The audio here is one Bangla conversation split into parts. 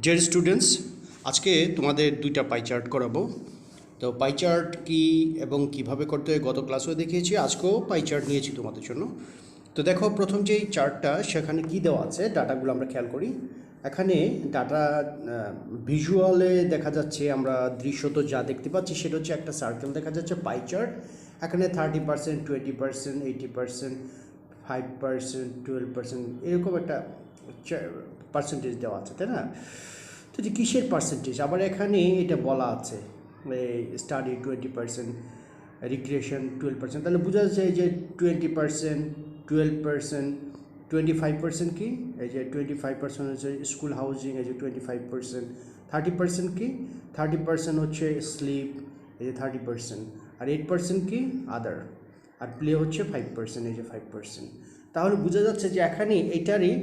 ডিয়ার স্টুডেন্টস, আজকে তোমাদের দুইটা পাই চার্ট করাবো। তো পাই চার্ট কী এবং কিভাবে করতে হয় গত ক্লাসেও দেখিয়েছি, আজকেও পাই চার্ট নিয়েছি তোমাদের জন্য। তো দেখো, প্রথম যেই চার্টটা সেখানে কি দেওয়া আছে, ডাটাগুলো আমরা খেয়াল করি। এখানে ডাটা ভিজুয়ালে দেখা যাচ্ছে, আমরা দৃশ্যত যা দেখতে পাচ্ছি সেটা হচ্ছে একটা সার্কেল দেখা যাচ্ছে পাই চার্ট। এখানে 30%, 20%, 80%, 5%, 12% এরকম একটা পার্সেন্টেজ দেওয়া আছে, তাই না? তো যে কিসের পার্সেন্টেজ, আবার এখানে এটা বলা আছে স্টাডি 20%, রিক্রিয়েশন 12%, তাহলে বোঝা যাচ্ছে যে 20%, 12%, 25% কি, এই যে 25% হচ্ছে স্কুল হাউজিং, এই যে 25%, 30% কি, 30% হচ্ছে স্লিপ, এই যে 30%, আর 8% কি আদার, আর প্লে হচ্ছে 5%, এই যে 5%। তাহলে বোঝা যাচ্ছে যে এখানে এটারই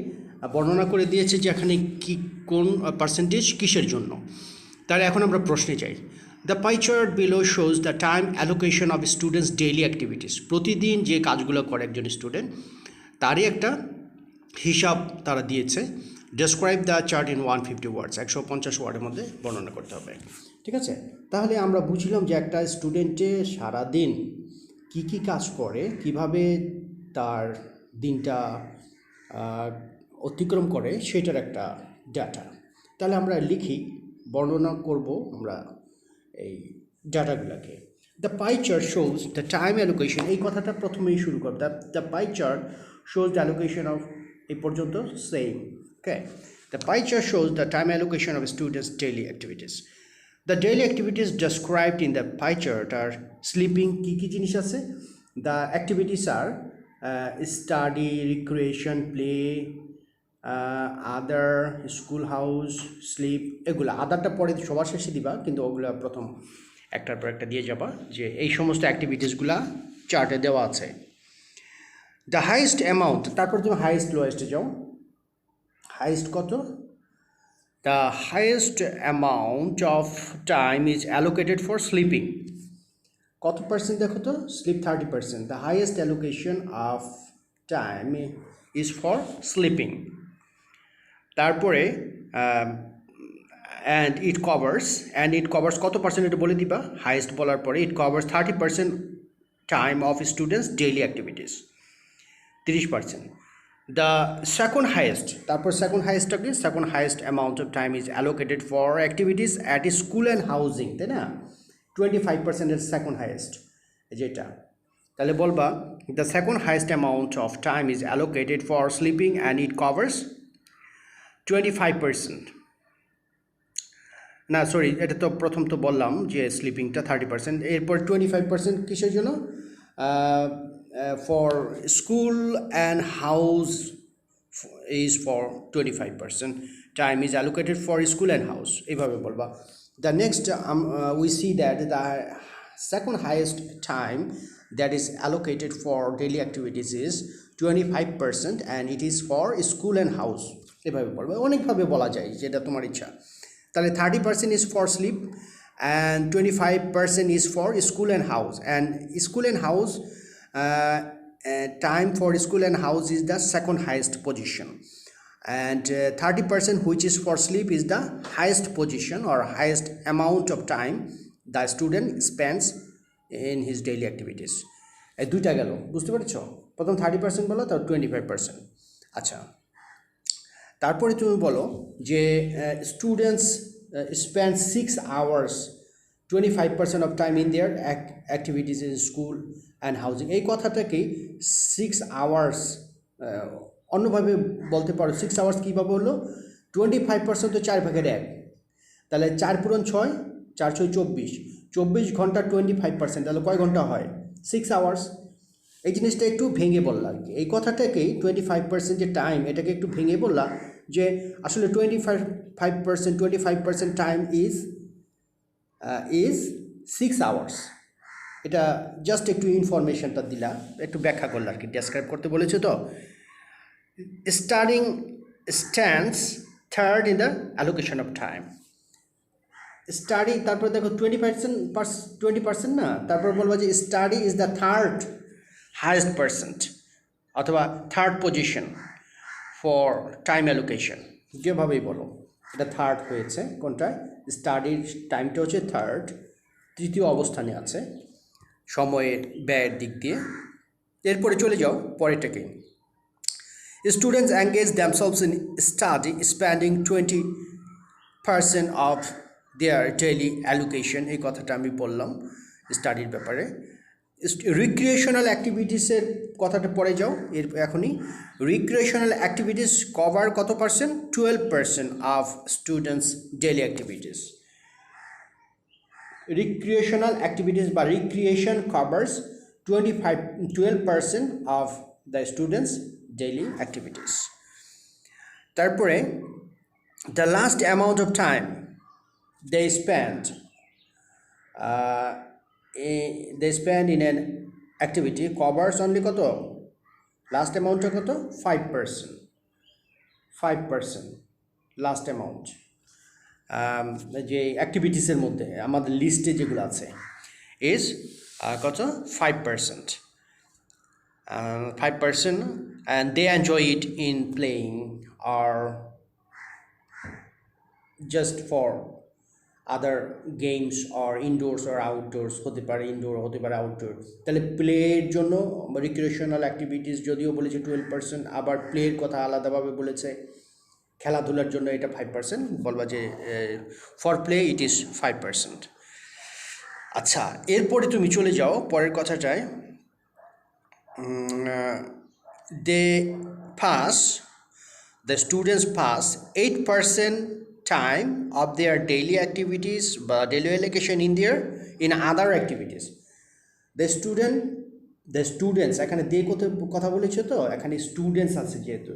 বর্ণনা করে দিয়েছে যে এখানে কি কোন পার্সেন্টেজ কিসের জন্য। তাহলে এখন আমরা প্রশ্নে যাই। The pie chart below shows the time allocation of students daily activities. প্রতিদিন যে কাজগুলো করে একজন স্টুডেন্ট, তারই একটা হিসাব তারা দিয়েছে। ডেসক্রাইব দ্য চার্ট ইন 150 ওয়ার্ডস, 150 ওয়ার্ডের মধ্যে বর্ণনা করতে হবে। ঠিক আছে, তাহলে আমরা বুঝলাম যে একটা স্টুডেন্টে সারাদিন কি কি কাজ করে, কিভাবে তার দিনটা অতিক্রম করে, সেটার একটা ডাটা। তাহলে আমরা লিখি, বর্ণনা করব আমরা এই ডাটাগুলোকে। The pie chart shows the time allocation, এই কথাটা প্রথমেই শুরু করব। The pie chart shows the allocation of, এই পর্যন্ত same. Okay, the pie chart shows the time allocation of students daily activities. The daily activities described in the pie chart are sleeping, কি জিনিস আছে? The activities are study, recreation, play, other, school house, sleep, এগুলো। আদারটা পরে সবার শেষে দিবা, কিন্তু ওগুলো প্রথম একটার পর একটা দিয়ে যাবা, যে এই সমস্ত অ্যাক্টিভিটিসগুলা চার্টে দেওয়া আছে। দ্য হাইয়েস্ট অ্যামাউন্ট, তারপর তুমি হাইয়েস্ট লোয়েস্টে যাও। হাইয়েস্ট কত? The highest amount of time is allocated for sleeping. কত পার্সেন্ট দেখো তো? Slip 30%. The highest allocation of time is for sleeping. তারপরে and it covers কত পার্সেন্ট, এটা বলে দিবা হাইয়েস্ট বলার পরে। it covers 30% time of students daily activities, 30%. The second highest, তারপর second highest কি? second highest amount of time is allocated for activities at school and housing, তাই না? 25% এর second highest যেটা। তাহলে বলবা the second highest amount of time is allocated for sleeping and it covers 25%. না সরি, এটা তো প্রথম তো বললাম যে স্লিপিংটা 30%, এরপর 25% কিসের জন্য? For school and house is for 25%. Time is allocated for school and house, এইভাবে বলবা। The next we see that the second highest time that is allocated for daily activities is 25%, and it is for school and house, এইভাবে বলবা। অনেকভাবে বলা যায়, যেটা তোমার ইচ্ছা। তাহলে 30% is for sleep and 25% is for school and house, and school and house time for school and house is the second highest position, and 30% which is for sleep is the highest position or highest amount of time the student spends in his daily activities. এই দুইটা গেল, বুঝতে পেরেছো? প্রথম 30% বলো, তারপর 25%। আচ্ছা, তারপরে তুমি বলো যে students spend 6 hours 25% of time in their activities in school and housing। এই কথাটাকে 6 hours অন্যভাবে বলতে পারো। 6 hours কীভাবে হলো? 25% তো 4/1, তাহলে 4 পূরণ 6, 4 6 24, 24 ঘন্টা 25%, তাহলে কয় ঘন্টা হয়? 6 hours। এই জিনিসটা একটু ভেঙে বললাম আর কি। এই কথাটাকে 25% যে টাইম, এটাকে একটু ভেঙে বললাম যে আসলে 25% টাইম ইজ 6 hours। এটা জাস্ট একটু ইনফরমেশনটা দিলা, একটু ব্যাখ্যা করলো আর কি, ডেসক্রাইব করতে বলেছে। তো studying stands third in the allocation of time. Study, তারপর দেখো 20% না, তারপর বলবো যে study is the third highest percent অথবা third position for time allocation, যেভাবেই বলো। এটা থার্ড হয়েছে কোনটায় স্টাডির টাইমটা হচ্ছে থার্ড তৃতীয় অবস্থানে আছে সময়ের ব্যয়ের দিক দিয়ে এরপরে চলে যাও পরেরটাকে students engage themselves in study spending 20% of their daily allocation এই কথাটা আমি বললাম স্টাডির ব্যাপারে রিক্রিয়েশনাল অ্যাক্টিভিটিসের কথাটা পরে যাও এর এখনই রিক্রিয়েশনাল অ্যাক্টিভিটিস কভার কত percent 12% of students daily activities recreational activities by recreation covers 12% of the students daily activities তারপরে the last amount of time they spend in an activity covers only কত last amount কত 5% last amount যে অ্যাক্টিভিটিসের মধ্যে আমাদের লিস্টে যেগুলো আছে ইজ কত 5% 5% and they enjoy it in playing or just for other games or indoors or outdoors হতে পারে ইনডোর হতে পারে আউটডোর তাহলে প্লের জন্য রিক্রিয়েশনাল অ্যাক্টিভিটিস যদিও বলেছে 12% আবার প্লের কথা আলাদাভাবে বলেছে খেলাধুলার জন্য এটা 5% বলবা যে ফর প্লে ইট ইজ 5% আচ্ছা এরপরে তুমি চলে যাও পরের কথাটায় they pass the students pass 8% time of their daily activities বা daily allocation in other activities the students এখানে দে কথা বলেছে তো এখানে স্টুডেন্টস আছে যেহেতু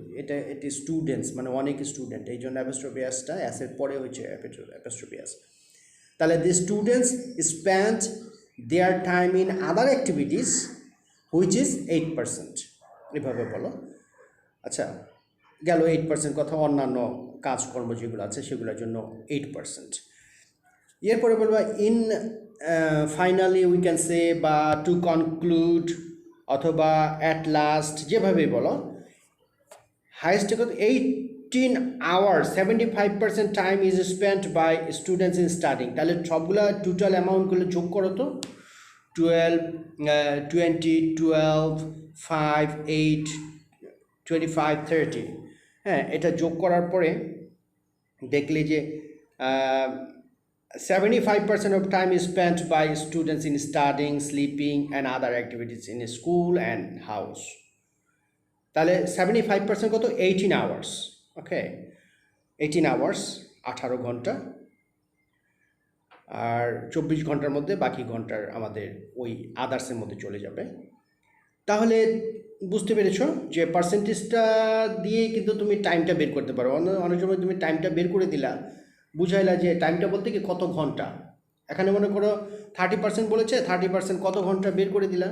এটি স্টুডেন্টস মানে অনেক স্টুডেন্ট এই জন্য অ্যাপোস্ট্রোফি অ্যাসের পরে হচ্ছে অ্যাপোস্ট্রোফি অ্যাস তাহলে the students spend there time in other activities which is 8% এভাবে বলো আচ্ছা গেল 8% কথা অন্যান্য কাজকর্ম যেগুলো আছে সেগুলোর জন্য 8% এরপরে বলবো in finally we can say বা টু কনক্লুড অথবা অ্যাট লাস্ট যেভাবে বলো হাইয়েস্ট কত 18 hours 75% time is spent by students in studying তাহলে সবগুলো টোটাল অ্যামাউন্টগুলো যোগ করো তো 12 5 8 25 30 হ্যাঁ এটা যোগ করার পরে দেখলে যে 75% of time is spent by students in studying, sleeping and other activities in school and house. তাহলে 75% কত 18 hours. ওকে 18 hours 18 ঘন্টা আর 24 ঘন্টার মধ্যে বাকি ঘন্টার আমাদের ওই আদার্সের মধ্যে চলে যাবে তাহলে বুঝতে পেরেছো যে পার্সেন্টেজটা দিয়ে কিন্তু তুমি টাইমটা বের করতে পারো অনেক সময় তুমি টাইমটা বের করে দিলা বুঝাইলা যে টাইমটা বলতে কি কত ঘন্টা এখানে মনে করো 30% বলেছে 30% কত ঘন্টা বের করে দিলা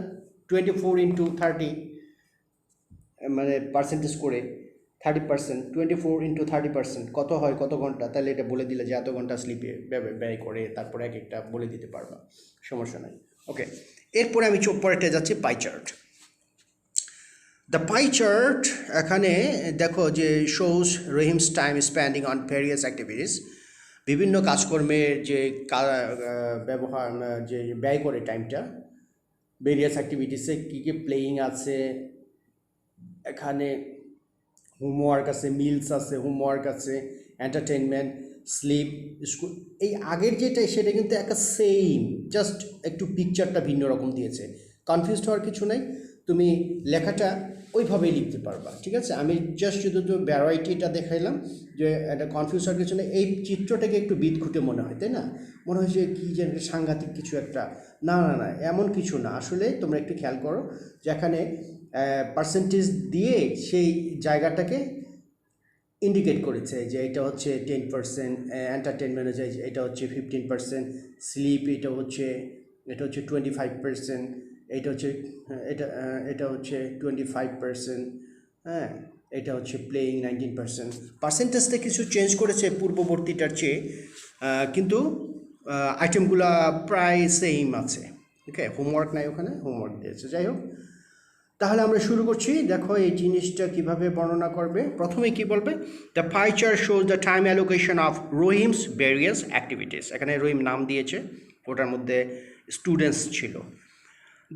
24 into 30 মানে পার্সেন্টেজ করে 30% 24 into 30% কত হয় কত ঘন্টা তাহলে এটা বলে দিলে যে এত ঘন্টা স্লিপে ব্যয় করে তারপরে এক একটা বলে দিতে পারবা সমস্যা নাই ওকে এরপরে আমি পরেরটা যাচ্ছি pie chart the pie chart এখানে দেখো যে shows Rahim's time spending on various activities বিভিন্ন কাজকর্মের যে ব্যবহার যে ব্যয় করে টাইমটা ভেরিয়াস অ্যাক্টিভিটিসে কী কী প্লেয়িং আছে এখানে হোমওয়ার্ক আছে মিলস আছে হোমওয়ার্ক আছে এন্টারটেনমেন্ট স্লিপ স্কুল এই আগের যেটা সেটা কিন্তু একটা সেম জাস্ট একটু পিকচারটা ভিন্ন রকম দিয়েছে কনফিউজড হওয়ার কিছু নাই তুমি লেখাটা ওইভাবেই লিখতে পারবা ঠিক আছে আমি জাস্ট শুধু ভ্যারাইটিটা দেখাইলাম যে একটা কনফিউজ হওয়ার কিছু নেই এই চিত্রটাকে একটু বিদঘুটে মনে হয় তাই না মনে হয় যে কী যেন সাংঘাতিক কিছু একটা না না না এমন কিছু না আসলে তোমরা একটু খেয়াল করো যেখানে পার্সেন্টেজ দিয়ে সেই জায়গাটাকে ইন্ডিকেট করেছে যে এটা হচ্ছে 10% এন্টারটেনমেন্ট হচ্ছে এটা হচ্ছে 15% স্লিপ এটা হচ্ছে 25% এটা হচ্ছে এটা হচ্ছে 25% হ্যাঁ এটা হচ্ছে প্লেয়িং 19% পার্সেন্টেজটা কিছু চেঞ্জ করেছে পূর্ববর্তীটার চেয়ে কিন্তু আইটেমগুলো প্রায় সেম আছে ওকে হোমওয়ার্ক নাই ওখানে হোমওয়ার্ক দিয়েছে যাই হোক তাহলে আমরা শুরু করছি। দেখো এই জিনিসটা কিভাবে বর্ণনা করবে। প্রথমে কি বলবে, the pie chart shows the time allocation of Rahim's various activities. এখানে রহিম নাম দিয়েছে, ওটার মধ্যে স্টুডেন্টস ছিল।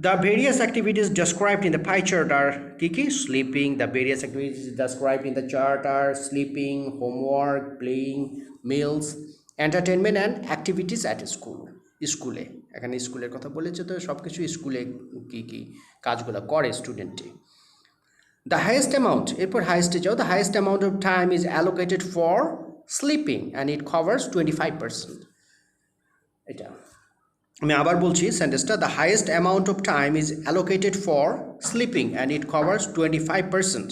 The various activities described in the pie chart are kiki sleeping. The various activities described in the chart are sleeping, homework, playing, meals, entertainment and activities at school. স্কুলে এখানে স্কুলের কথা বলেছে, তো সব কিছু স্কুলে কী কী কাজগুলো করে স্টুডেন্টে। দ্য হাইয়েস্ট অ্যামাউন্ট, এরপর হাইয়েস্টে যাও, the highest amount of time is allocated for sleeping and it covers 25%। এটা আমি আবার বলছি সেন্টেন্সটা, the highest amount of time is allocated for sleeping and it covers 25%।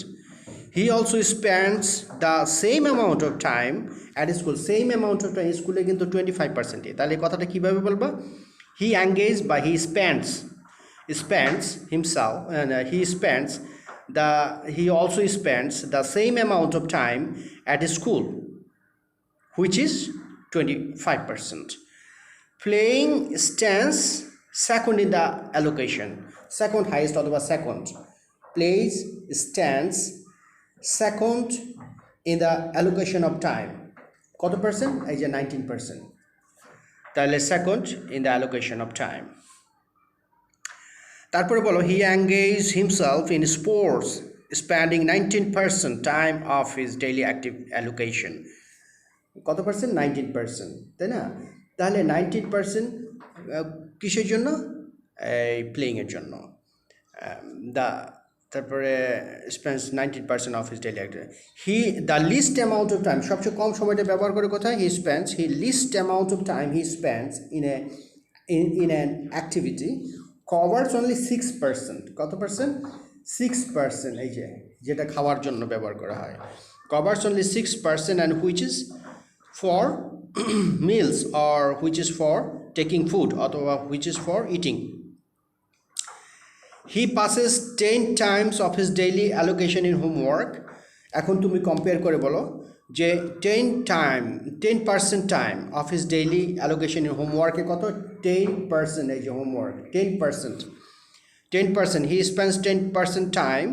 He also spends the same amount of time at school. Same amount of time স্কুলে কিন্তু 25%। তাহলে এই কথাটা কীভাবে বলবো, হি এঙ্গেজ বা হি spends himself and he also spends the same amount of time at school, which is 25%. Playing stands second in the allocation, second highest অথবা second. Plays stands second in the allocation of time. কত পার্সেন্ট? এই যে 19%। তাহলে second in the allocation of time। তারপরে বলো, he engage himself in sports spending 19% time of his daily active allocation. কত পার্সেন্ট? 19%, তাই না? তাহলে 19% কিসের জন্য? এই প্লেইংয়ের জন্য। তারপরে spends 19% of his daily active. He the least amount of time, সবচেয়ে কম সময়টা ব্যবহার করে কোথায়? He least amount of time he spends in an activity covers only 6%। কত পার্সেন্ট? 6%। এই যে যেটা খাওয়ার জন্য ব্যবহার করা হয়, covers only 6% and which is for meals or which is for taking food অথবা which is for eating. He passes 10 times of his daily allocation in homework. এখন তুমি কম্পেয়ার করে বলো যে 10% time of his daily allocation in হোমওয়ার্কে কত? 10%। এই যে homework 10%, he spends 10% time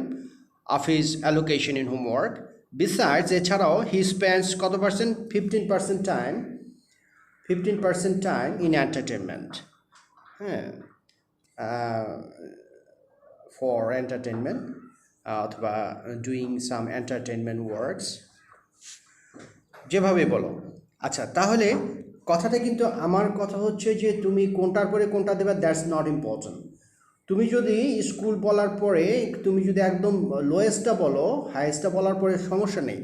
of his allocation in homework. Besides, এছাড়াও হি স্পেন্ডস কত পার্সেন্ট? 15% time in entertainment. হ্যাঁ, ফর এন্টারটেনমেন্ট অথবা ডুইং সাম এন্টারটেনমেন্ট ওয়ার্কস, যেভাবে বলো। আচ্ছা, তাহলে কথাটা কিন্তু আমার কথা হচ্ছে যে তুমি কোনটার পরে কোনটা দেবে, দ্যাটস নট ইম্পর্টেন্ট। তুমি যদি স্কুল বলার পরে তুমি যদি একদম লোয়েস্টটা বলো, হাইয়েস্টটা বলার পরে সমস্যা নেই,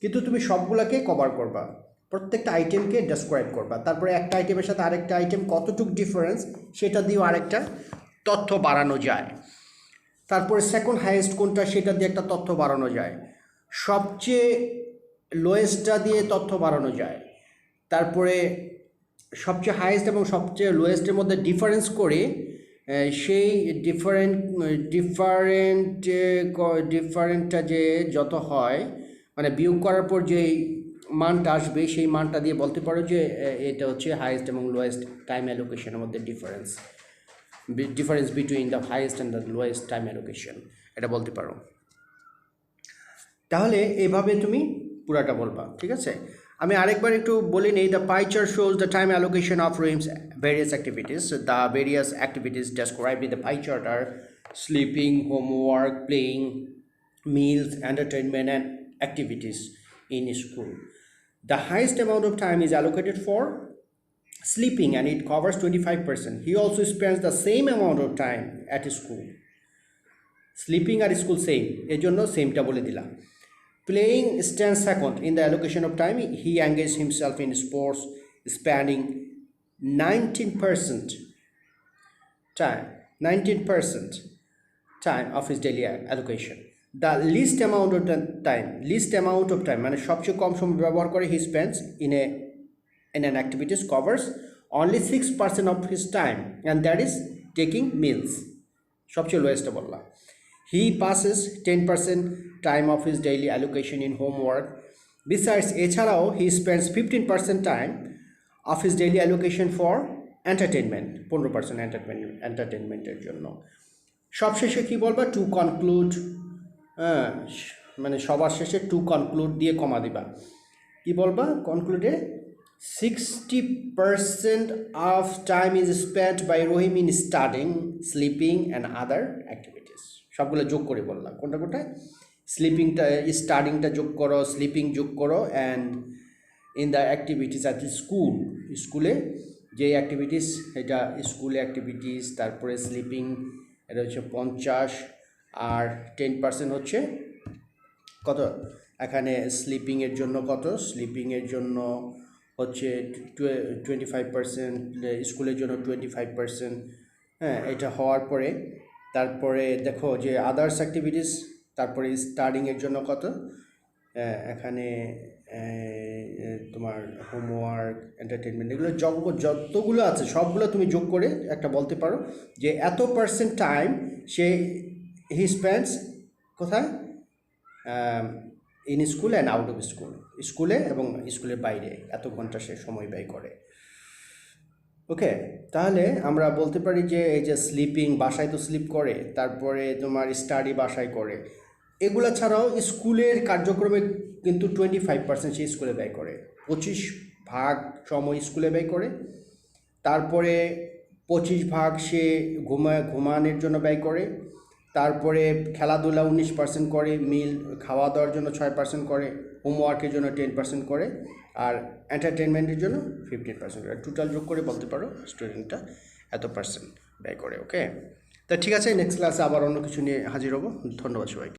কিন্তু তুমি সবগুলোকে কভার করবা, প্রত্যেকটা আইটেমকে ডেসক্রাইব করবা। তারপরে একটা আইটেমের সাথে আরেকটা আইটেম কতটুকু ডিফারেন্স সেটা দিয়েও আরেকটা তথ্য বাড়ানো যায়। তারপরে সেকেন্ড হাইয়েস্ট কোনটা সেটা দিয়ে একটা তথ্য বাড়ানো যায়। সবচেয়ে লোয়েস্টটা দিয়ে তথ্য বাড়ানো যায়। তারপরে সবচেয়ে হাইয়েস্ট এবং সবচেয়ে লোয়েস্টের মধ্যে ডিফারেন্স করে সেই ডিফারেন্টটা যে যত হয়, মানে বিয়োগ করার পর যে মানটা আসবে সেই মানটা দিয়ে বলতে পারো যে এটা হচ্ছে হাইয়েস্ট এবং লোয়েস্ট টাইম অ্যালোকেশনের মধ্যে difference between the highest and the lowest time allocation, এটা বলতে পারো। তাহলে এভাবে তুমি পুরাটা বলবা, ঠিক আছে? আমি আরেকবার একটু বলে নেই। The pie chart shows the time allocation of Rahim's various activities. The various activities described in the pie chart are sleeping, homework, playing, meals, entertainment and activities in school. The highest amount of time is allocated for sleeping and it covers 25%. He also spends the same amount of time at school. Sleeping at school same, এর জন্য সেমটা বলে দিলাম। Playing stands second in the allocation of time. He engages himself in sports, spending 19% time of his daily allocation. The least amount of time মানে সবচেয়ে কম সময় ব্যবহার করে he spends in an activities covers only 6% of his time and that is taking meals. সবচেয়ে লোয়েস্টটা বললাম। He passes 10% time of his daily allocation in homework. Besides, এছাড়াও he spends 15% time of his daily allocation for entertainment, 15% entertainmenটের জন্য। সবশেষে কি বলবা, টু কনক্লুড, হ্যাঁ, মানে সবার শেষে টু কনক্লুড দিয়ে কমা দিবা। কি বলবা কনক্লুডে, 60% of time is spent by Rahim in studying, sleeping and other activities. সবগুলো যোগ করে বললাম, কোনটা কোনটা, স্লিপিংটা, স্টাডিংটা যোগ করো, স্লিপিং যোগ করো, and in the activities at school, স্কুলে যে অ্যাক্টিভিটিস, এটা স্কুলে অ্যাক্টিভিটিস, তারপরে স্লিপিং এটা হচ্ছে 50, আর 10% হচ্ছে কত এখানে স্লিপিংয়ের জন্য, কত স্লিপিংয়ের জন্য হচ্ছে 25%, স্কুলের জন্য 25%। হ্যাঁ, এটা হওয়ার পরে তারপরে দেখো যে আদার্স অ্যাক্টিভিটিস, তারপরে স্টাডিংয়ের জন্য কত, এখানে তোমার হোমওয়ার্ক, এন্টারটেনমেন্ট, এগুলো যতগুলো আছে সবগুলো তুমি যোগ করে একটা বলতে পারো যে এত পার্সেন্ট টাইম সে হি স্পেন্ডস কোথায়, in school and out of school, স্কুলে এবং স্কুলের বাইরে এত ঘন্টা সে সময় ব্যয় করে। ওকে, তাহলে আমরা বলতে পারি যে এই যে স্লিপিং, বাসায় তো স্লিপ করে, তারপরে তোমার স্টাডি বাসায় করে, এগুলো ছাড়াও স্কুলের কার্যক্রমে কিন্তু 25% সে স্কুলে ব্যয় করে, 25% সময় স্কুলে ব্যয় করে, তারপরে 25% সে ঘুমানোর জন্য ব্যয় করে, তারপরে খেলাধুলা 19% করে, মিল খাওয়া দাওয়ার জন্য 6% করে, হোমওয়ার্কের জন্য 10% করে, আর এন্টারটেনমেন্টের জন্য 15% করে। টোটাল যোগ করে বলতে পারো স্টুডেন্টটা এত পার্সেন্ট ব্যয় করে। ওকে, তা ঠিক আছে, নেক্সট ক্লাসে আবার অন্য কিছু নিয়ে হাজির হব। ধন্যবাদ সবাইকে।